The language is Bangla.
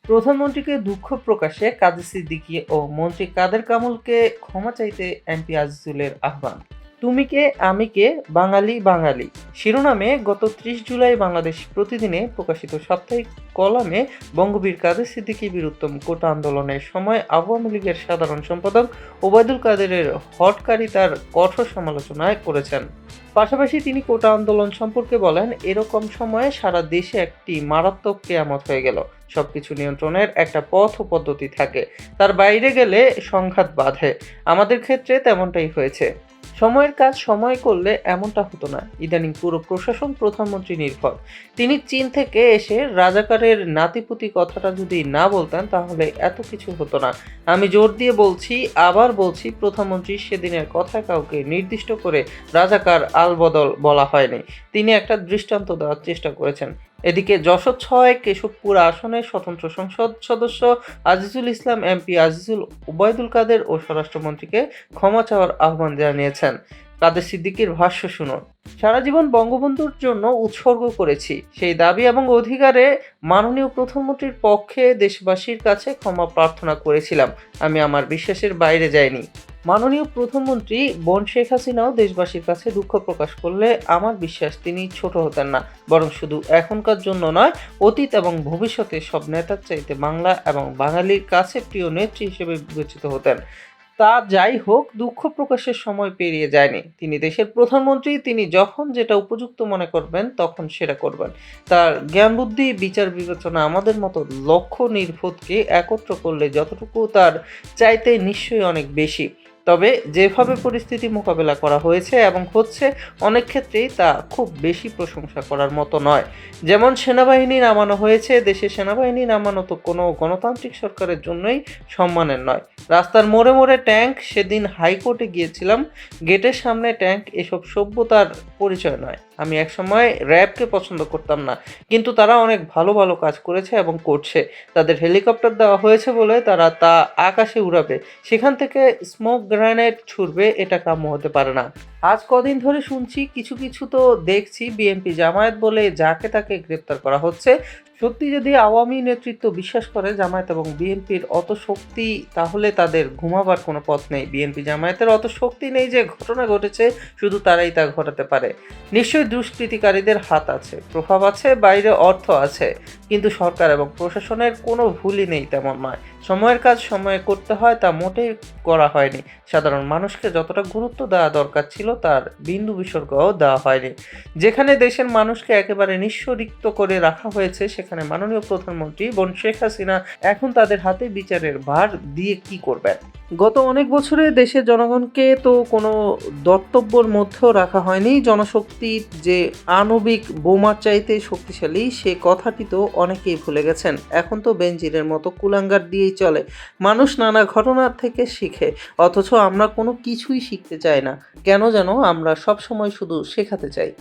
প্রধানমন্ত্রীকে দুঃখ প্রকাশে কাজী সিদ্দিকী ও মন্ত্রী কাদের কামরুলকে ক্ষমা চাইতে এমপি আজিজুলের আহ্বান। তুমি কে আমি কে, বাঙালি বাঙালি শিরোনামে গত ৩০ জুলাই বাংলাদেশ প্রতিদিনে প্রকাশিত সাপ্তাহিক কলামে বঙ্গবীর কাদের সিদ্দিকী বীরুত্তম কোটা আন্দোলনের সময় আওয়ামী লীগের সাধারণ সম্পাদক ওবায়দুল কাদেরের হঠকারিতার কঠোর সমালোচনায় করেছেন। পাশাপাশি তিনি কোটা আন্দোলন সম্পর্কে বলেন, এরকম সময়ে সারা দেশে একটি মারাত্মক কেয়ামত হয়ে গেল। সবকিছু নিয়ন্ত্রণের একটা পথ ও পদ্ধতি থাকে, তার বাইরে গেলে সংঘাত বাধে। আমাদের ক্ষেত্রে তেমনটাই হয়েছে। সময়ের কাজ সময় করলে এমনটা হতো না। ইদানিং পুরো প্রশাসন প্রধানমন্ত্রী নির্ভর। তিনি চীন থেকে এসে রাজাকারের নাতিপুতি কথাটা যদি না বলতেন তাহলে এত কিছু হতো না। আমি জোর দিয়ে বলছি, আবার বলছি, প্রধানমন্ত্রী সেদিনের কথা কাউকে নির্দিষ্ট করে রাজাকার আলবদল বলা হয়নি। তিনি একটা দৃষ্টান্ত দেওয়ার চেষ্টা করেছেন। এদিকে যশোর ৬ কেশবপুর আসনের স্বতন্ত্র সংসদ সদস্য আজিজুল ইসলাম এমপি আজিজুল ওবায়দুল কাদের ও স্বরাষ্ট্রমন্ত্রীকে ক্ষমা চাওয়ার আহ্বান জানিয়েছেন। কাদের সিদ্দিকীর ভাষ্য শুনুন। সারা জীবন বঙ্গবন্ধুর জন্য উৎসর্গ করেছি, সেই দাবি এবং অধিকারে মাননীয় প্রধানমন্ত্রীর পক্ষে দেশবাসীর কাছে ক্ষমা প্রার্থনা করেছিলাম। আমি আমার বিশ্বাসের বাইরে যাইনি। মাননীয় প্রধানমন্ত্রী বোন শেখ হাসিনাও দেশবাসীর কাছে দুঃখ প্রকাশ করলে আমার বিশ্বাস তিনি ছোট হতেন না, বরং শুধু এখনকার জন্য নয়, অতীত এবং ভবিষ্যতে সব নেতার চাইতে বাংলা এবং বাঙালির কাছে প্রিয় নেত্রী হিসেবে বিবেচিত হতেন। তা যাই হোক, দুঃখ প্রকাশের সময় পেরিয়ে যায়নি। তিনি দেশের প্রধানমন্ত্রী, তিনি যখন যেটা উপযুক্ত মনে করবেন তখন সেটা করবেন। তার জ্ঞান বুদ্ধি বিচার বিবেচনা আমাদের মতো লক্ষ নির্বোধকে একত্র করলে যতটুকু তার চাইতে নিশ্চয়ই অনেক বেশি। তবে যেভাবে পরিস্থিতি মোকাবেলা করা হয়েছে এবং হচ্ছে, অনেক ক্ষেত্রেই তা খুব বেশি প্রশংসা করার মতো নয়। যেমন সেনাবাহিনী নামানো হয়েছে, দেশে সেনাবাহিনী নামানো তো কোনো গণতান্ত্রিক সরকারের জন্যই সম্মানের নয়। রাস্তার মোড়ে মোড়ে ট্যাঙ্ক, সেদিন হাইকোর্টে গিয়েছিলাম, গেটের সামনে ট্যাঙ্ক, এসব সভ্যতার পরিচয় নয়। আমি একসময় র্যাবকে পছন্দ করতাম না, কিন্তু তারা অনেক ভালো ভালো কাজ করেছে এবং করছে। তাদের হেলিকপ্টার দেওয়া হয়েছে বলে তারা তা আকাশে উড়াবে, সেখান থেকে স্মোক গ্রেনেড ছুড়বে, এটা কাম্য হতে পারে না। আজ কদিন ধরে শুনছি, কিছু কিছু তো দেখছি, বিএনপি জামায়াত বলে যাকে তাকে গ্রেপ্তার করা হচ্ছে। সত্যি যদি আওয়ামী নেতৃত্ব বিশ্বাস করে জামায়াত এবং বিএনপির অত শক্তি, তাহলে তাদের ঘুমাবার কোনো পথ নেই। বিএনপি জামায়াতের অত শক্তি নেই যে ঘটনা ঘটেছে শুধু তারাই তা ঘটাতে পারে। নিশ্চয়ই দুষ্কৃতিকারীদের হাত আছে, প্রভাব আছে, বাইরে অর্থ আছে, কিন্তু সরকার এবং প্রশাসনের কোনো ভুলই নেই তেমন নয়। সময়ের কাজ সময়ে করতে হয়, তা মোটেই করা হয়নি। সাধারণ মানুষকে যতটা গুরুত্ব দেওয়া দরকার ছিল তার বিন্দু বিসর্গও দেওয়া হয়নি। যেখানে দেশের মানুষকে একেবারে নিঃস্বরিক্ত করে রাখা হয়েছে, সেখানে মাননীয় প্রধানমন্ত্রী বোন শেখ হাসিনা এখন তাদের হাতে বিচারের ভার দিয়ে কি করবেন? গত অনেক বছরে দেশের জনগণকে তো কোনো দর্তব্যের মধ্যেও রাখা হয়নি। জনশক্তির যে আণবিক বোমার চাইতে শক্তিশালী, সে কথাটি তো অনেকেই ভুলে গেছেন। এখন তো বেনজিরের মতো কুলাঙ্গার দিয়েই চলে। মানুষ নানা ঘটনার থেকে শিখে, অথচ আমরা কোনো কিছুই শিখতে চাই না। কেন যেন আমরা সবসময় শুধু শেখাতে চাই।